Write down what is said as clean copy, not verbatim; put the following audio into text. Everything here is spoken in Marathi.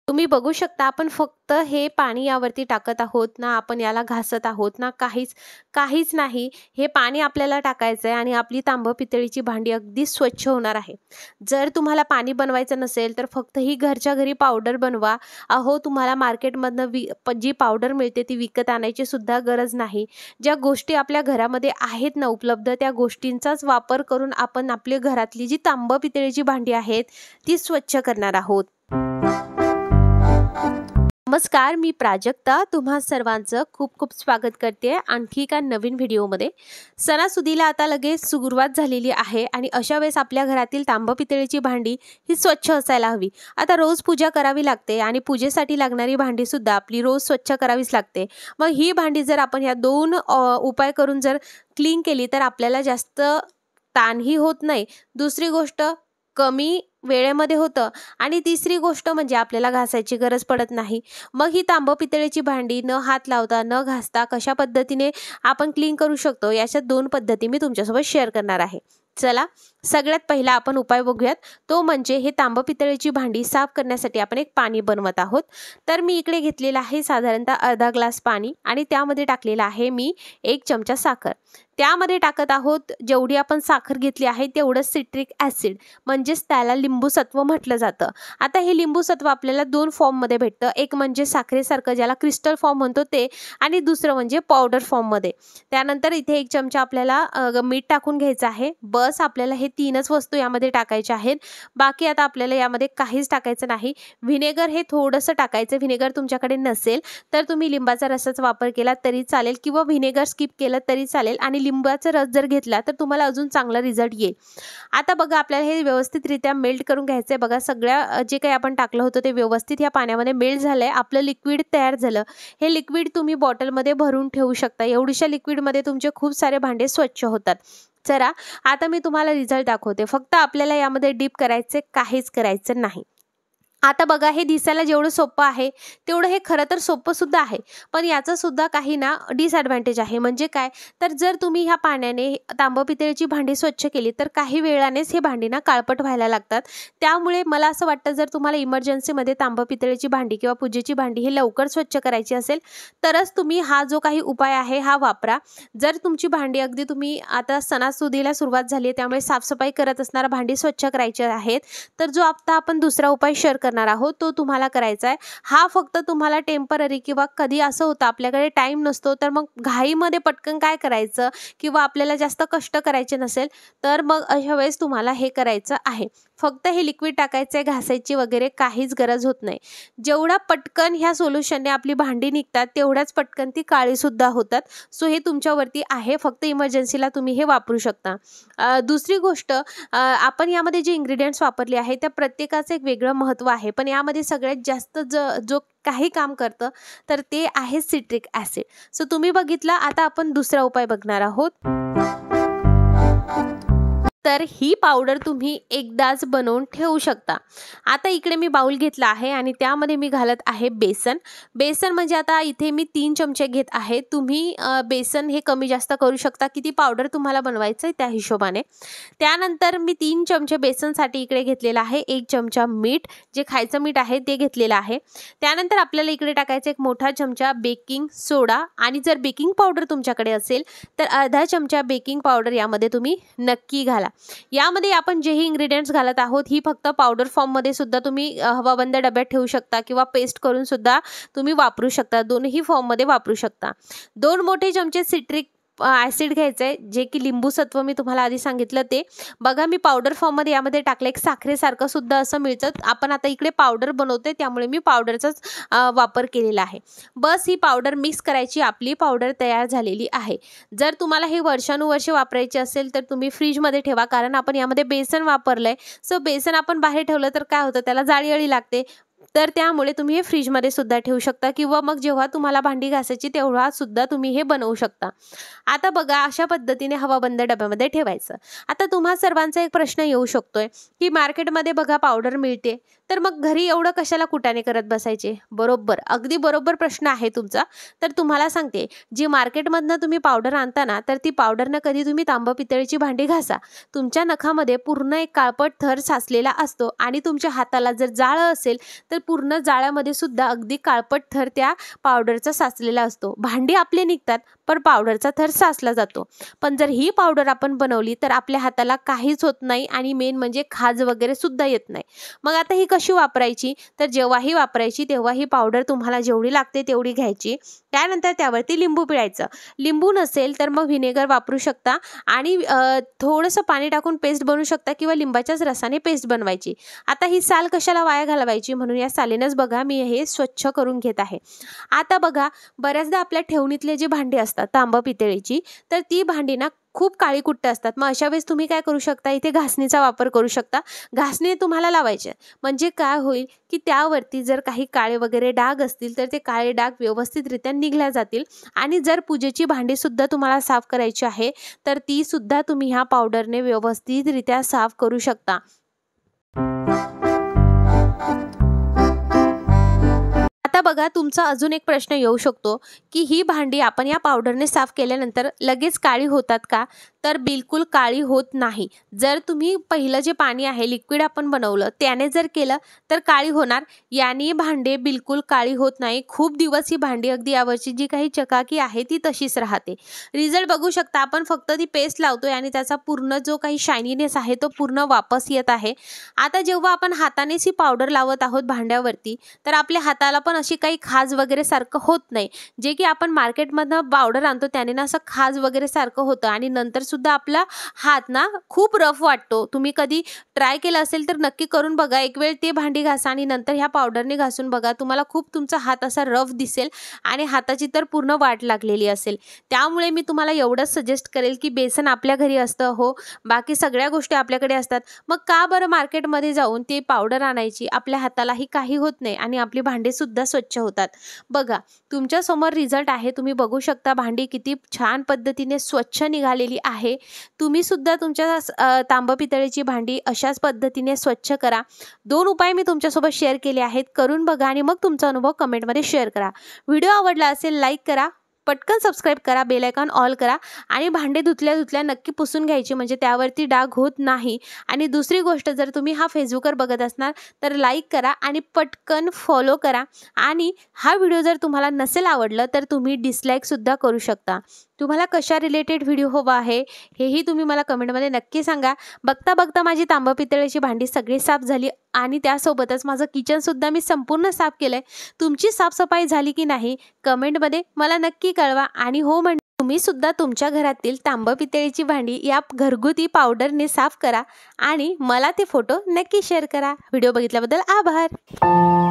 तुम्ही बघू शकता आपण फक्त हे पाणी यावरती टाकत आहोत ना, आपण याला घासत आहोत ना, काहीच नाही. हे पाणी आपल्याला टाकायचं आहे आणि आपली तांबं पितळीची भांडी अगदी स्वच्छ होणार आहे. जर तुम्हाला पाणी बनवायचं नसेल तर फक्त ही घरच्या घरी पावडर बनवा. अहो, तुम्हाला मार्केटमधनं जी पावडर मिळते ती विकत आणायची सुद्धा गरज नाही. ज्या गोष्टी आपल्या घरामध्ये आहेत ना उपलब्ध, त्या गोष्टींचाच वापर करून आपण आपली घरातली जी तांबं पितळीची भांडी आहेत ती स्वच्छ करणार आहोत. नमस्कार, मी प्राजक्ता तुम्हा सर्वांचं खूप खूप स्वागत करते आणखी एका नवीन व्हिडिओमध्ये. सणासुदीला आता लगेच सुरुवात झालेली आहे आणि अशा वेळेस आपल्या घरातील तांबं पितळीची भांडी ही स्वच्छ असायला हवी. आता रोज पूजा करावी लागते आणि पूजेसाठी लागणारी भांडी सुद्धा आपली रोज स्वच्छ करावीच लागते. मग ही भांडी जर आपण या दोन उपाय करून जर क्लीन केली तर आपल्याला जास्त ताणही होत नाही. दुसरी गोष्ट कमी वेळेमध्ये होतं आणि तिसरी गोष्ट म्हणजे आपल्याला घासायची गरज पडत नाही. मग ही तांबं पितळेची भांडी न हात लावता न घासता कशा पद्धतीने आपण क्लीन करू शकतो याच्या दोन पद्धती मी तुमच्यासोबत शेअर करणार आहे. चला, सगळ्यात पहिला आपण उपाय बघूयात. तो म्हणजे हे तांबं पितळेची भांडी साफ करण्यासाठी आपण एक पाणी बनवत आहोत. तर मी इकडे घेतलेलं आहे साधारणतः अर्धा ग्लास पाणी आणि त्यामध्ये टाकलेला आहे मी 1 चमचा साखर. त्यामध्ये टाकत आहोत जेवढी आपण साखर घेतली आहे तेवढंच सिट्रिक ॲसिड म्हणजेच त्याला लिंबूसत्व म्हटलं जातं. आता हे लिंबूसत्व आपल्याला 2 फॉर्ममध्ये भेटतं. एक म्हणजे साखरेसारखं ज्याला क्रिस्टल फॉर्म म्हणतो ते आणि दुसरं म्हणजे पावडर फॉर्ममध्ये. त्यानंतर इथे 1 चमचा आपल्याला मीठ टाकून घ्यायचं आहे. बस आपल्याला हे 3च वस्तू यामध्ये टाकायच्या आहेत. बाकी आता आपल्याला यामध्ये काहीच टाकायचं नाही. व्हिनेगर हे थोडंसं टाकायचं. व्हिनेगर तुमच्याकडे नसेल तर तुम्ही लिंबाचा रसाचा वापर केला तरी चालेल किंवा व्हिनेगर स्किप केलं तरी चालेल आणि लिंबाचा रस जर घेतला तर तुम्हाला अजून चांगला रिझल्ट येईल. आता बघा आपल्याला हे व्यवस्थितरित्या मेल्ट करून घ्यायचं आहे. बघा सगळ्या जे काही आपण टाकलं होतं ते व्यवस्थित या पाण्यामध्ये मेल्ट झालंय. आपलं लिक्विड तयार झालं. हे लिक्विड तुम्ही बॉटलमध्ये भरून ठेवू शकता. एवढ्याशा लिक्विडमध्ये तुमचे खूप सारे भांडे स्वच्छ होतात. चला, आता मी तुम्हाला रिझल्ट दाखवते. फक्त आपल्याला यामध्ये डीप करायचे, काहीच करायचं नाही. आता बघा हे दिसायला जेवढं सोपं आहे तेवढं हे खरं तर सोपं सुद्धा आहे. पण याचं सुद्धा काही ना डिसएडव्हान्टेज आहे. म्हणजे काय, तर जर तुम्ही ह्या पाण्याने तांबं पितळेची भांडी स्वच्छ केली तर काही वेळानेच हे भांडी ना काळपट व्हायला लागतात. त्यामुळे मला असं वाटतं जर तुम्हाला इमर्जन्सीमध्ये तांबं पितळेची भांडी किंवा पूजेची भांडी हे लवकर स्वच्छ करायची असेल तरच तुम्ही हा जो काही उपाय आहे हा वापरा. जर तुमची भांडी अगदी तुम्ही आता सणासुदीला सुरुवात झाली आहे त्यामुळे साफसफाई करत असणारा भांडी स्वच्छ करायची आहेत तर जो आता आपण दुसरा उपाय शेअर करणार आहोत तो तुम्हाला करायचा आहे. हा फक्त तुम्हाला टेम्पररी किंवा कधी असं होतं आपल्याकडे टाइम नसतो तर मग घाईमध्ये पटकन काय करायचं किंवा आपल्याला जास्त कष्ट करायचे नसेल तर मग अशा वेळेस तुम्हाला हे करायचं आहे. फक्त हे लिक्विड टाकायचं आहे, घासायची वगैरे काहीच गरज होत नाही. जेवढा पटकन ह्या सोल्युशनने आपली भांडी निघतात तेवढ्याच पटकन ती काळी सुद्धा होतात. सो हे तुमच्यावरती आहे. फक्त इमर्जन्सीला तुम्ही हे वापरू शकता. दुसरी गोष्ट, आपण यामध्ये जे इन्ग्रेडियंट्स वापरले आहे त्या प्रत्येकाचं एक वेगळं महत्त्व आहे. पण यामध्ये सगळ्यात जास्त जो काही काम करतं तर ते आहे सिट्रिक ॲसिड. सो तुम्ही बघितलं. आता आपण दुसरा उपाय बघणार आहोत. तर ही पावडर तुम्ही एकदाच बनवून ठेवू शकता. आता इकडे मी बाउल घेतला आहे आणि त्यामध्ये मी घालत आहे बेसन. बेसन म्हणजे आता इथे मी 3 चमचे घेत आहे. तुम्ही बेसन हे कमी जास्त करू शकता. किती पावडर तुम्हाला बनवायचं आहे त्या हिशोबाने. त्यानंतर मी 3 चमचे बेसनसाठी इकडे घेतलेला आहे. 1 चमचा मीठ, जे खायचं मीठ आहे ते घेतलेलं आहे. त्यानंतर आपल्याला इकडे टाकायचं 1 मोठा चमचा बेकिंग सोडा आणि जर बेकिंग पावडर तुमच्याकडे असेल तर अर्धा चमचा बेकिंग पावडर यामध्ये तुम्ही नक्की घाला. यामध्ये आपण जेही इन्ग्रेडियंट्स घालत आहोत ही फक्त पावडर फॉर्ममध्ये सुद्धा तुम्ही हवाबंद डब्यात ठेवू शकता किंवा पेस्ट करून सुद्धा तुम्ही वापरू शकता. दोन्ही फॉर्ममध्ये वापरू शकता. 2 मोठे चमचे सिट्रिक ॲसिड घ्यायचं आहे, जे की लिंबूसत्व मी तुम्हाला आधी सांगितलं ते. बघा मी पावडर फॉर्ममध्ये यामध्ये टाकलं. एक साखरेसारखं सुद्धा असं मिळतं. आपण आता इकडे पावडर बनवते त्यामुळे मी पावडरचाच वापर केलेला आहे. बस ही पावडर मिक्स करायची. आपली पावडर तयार झालेली आहे. जर तुम्हाला हे वर्षानुवर्षे वापरायचे असेल तर तुम्ही फ्रीजमध्ये ठेवा, कारण आपण यामध्ये बेसन वापरलं आहे. सो बेसन आपण बाहेर ठेवलं तर काय होतं, त्याला जाळी लागते. तर त्यामुळे तुम्ही हे फ्रीजमध्ये सुद्धा ठेवू शकता किंवा मग जेव्हा तुम्हाला भांडी घासायची तेव्हा सुद्धा तुम्ही हे बनवू शकता. आता बघा अशा पद्धतीने हवाबंद डब्यामध्ये ठेवायचं. आता तुम्हा सर्वांचा एक प्रश्न येऊ शकतोय की मार्केटमध्ये बघा पावडर मिळते तर मग घरी एवढं कशाला कुटाणे करत बसायचे? बरोबर, अगदी बरोबर प्रश्न आहे तुमचा. तर तुम्हाला सांगते, जी मार्केटमधनं तुम्ही पावडर आणता ना, तर ती पावडरनं कधी तुम्ही तांबं पितळीची भांडी घासा. तुमच्या नखामध्ये पूर्ण एक काळपट थर साचलेला असतो आणि तुमच्या हाताला जर जाळं असेल तर पूर्ण जाळ्यामध्ये सुद्धा अगदी काळपट थर त्या पावडरचा साचलेला असतो. भांडी आपले निघतात पण पावडरचा थर साचला जातो. पण जर ही पावडर आपण बनवली तर आपल्या हाताला काहीच होत नाही आणि मेन म्हणजे खाज वगैरे सुद्धा येत नाही. मग आता ही कशी वापरायची? तर जेव्हाही वापरायची तेव्हा ही पावडर तुम्हाला जेवढी लागते तेवढी घ्यायची. त्यानंतर त्यावरती लिंबू पिळायचं. लिंबू नसेल तर मग व्हिनेगर वापरू शकता आणि थोडंसं पाणी टाकून पेस्ट बनवू शकता किंवा लिंबाच्याच रसाने पेस्ट बनवायची. आता ही साल कशाला वाया घालवायची, म्हणून या सालीनंच बघा मी हे स्वच्छ करून घेत आहे. आता बघा, बऱ्याचदा आपल्या ठेवणीतले जी भांडी असतात तांबं पितळीची, तर ती भांडी ना खूप काळी कुट्ट असतात. मग अशा वेळेस तुम्ही काय करू शकता, इथे घासणीचा वापर करू शकता. घासणी तुम्हाला लावायचे, म्हणजे काय होईल की त्यावरती जर काही काळे वगैरे डाग असतील तर ते काळे डाग व्यवस्थितरित्या निघल्या जातील. आणि जर पूजेची भांडी सुद्धा तुम्हाला साफ करायची आहे तर ती सुद्धा तुम्ही ह्या पावडरने व्यवस्थितरित्या साफ करू शकता. आता बघा, तुमचा अजून एक प्रश्न येऊ शकतो की ही भांडी आपण या पावडरने साफ केल्यानंतर लगेच काळी होतात का? तर बिलकुल काळी होत नाही. जर तुम्ही पहिलं जे पाणी आहे लिक्विड आपण बनवलं त्याने जर केलं तर काळी होणार. याने भांडे बिलकुल काळी होत नाही. खूप दिवस ही भांडी अगदी यावरची जी काही चकाकी आहे ती तशीच राहते. रिझल्ट बघू शकता, आपण फक्त ती पेस्ट लावतोय आणि त्याचा पूर्ण जो काही शायनीनेस आहे तो पूर्ण वापस येत आहे. आता जेव्हा आपण हातानेच ही पावडर लावत आहोत भांड्यावरती तर आपल्या हाताला पण अशी काही खाज वगैरे सारखं होत नाही. जे की आपण मार्केटमधनं पावडर आणतो त्याने ना असं खाज वगैरे सारखं होतं आणि नंतर सुद्धा आपला हात ना खूप रफ वाटतो. तुम्ही कधी ट्राय केलं असेल तर नक्की करून बघा. एक वेळ ते भांडी घासा आणि नंतर ह्या पावडरने घासून बघा. तुम्हाला खूप तुमचा हात असा रफ दिसेल आणि हाताची तर पूर्ण वाट लागलेली असेल. त्यामुळे मी तुम्हाला एवढंच सजेस्ट करेल की बेसन आपल्या घरी असतं, हो, बाकी सगळ्या गोष्टी आपल्याकडे असतात. मग का बरं मार्केटमध्ये जाऊन ते पावडर आणायची? आपल्या हातालाही काही होत नाही आणि आपली भांडी सुद्धा स्वच्छ होतात. बघा, तुमच्या समोर रिझल्ट आहे, तुम्ही बघू शकता भांडी किती छान पद्धतीने स्वच्छ निघालेली आहे. तुम्ही सुद्धा तुमच्या तांबं पितळेची भांडी अशाच पद्धतीने स्वच्छ करा. 2 उपाय मी तुमच्यासोबत शेअर केले आहेत, करून बघा आणि मग तुमचा अनुभव कमेंटमध्ये शेअर करा. व्हिडिओ आवडला असेल लाईक करा, पटकन सबस्क्राईब करा, बेल आयकॉन ऑल करा आणि भांडे धुतल्या नक्की पुसून घ्यायची, म्हणजे त्यावरती डाग होत नाही. आणि दुसरी गोष्ट, जर तुम्ही हा फेसबुकवर बघत असणार तर लाईक करा आणि पटकन फॉलो करा. आणि हा व्हिडिओ जर तुम्हाला नसेल आवडलं तर तुम्ही डिसलाईकसुद्धा करू शकता. तुम्हाला कशा रिलेटेड व्हिडिओ हवा आहे हेही तुम्ही मला कमेंटमध्ये नक्की सांगा. बघता बघता माझी तांबं पितळेची भांडी सगळी साफ झाली आणि त्यासोबतच माझं किचनसुद्धा मी संपूर्ण साफ केलं आहे. तुमची साफसफाई झाली की नाही कमेंटमध्ये मला नक्की कळवा. आणि हो, म्हणजे तुम्ही सुद्धा तुमच्या घरातील तांबं पितळेची भांडी या घरगुती पावडरने साफ करा आणि मला ते फोटो नक्की शेअर करा. व्हिडिओ बघितल्याबद्दल आभार.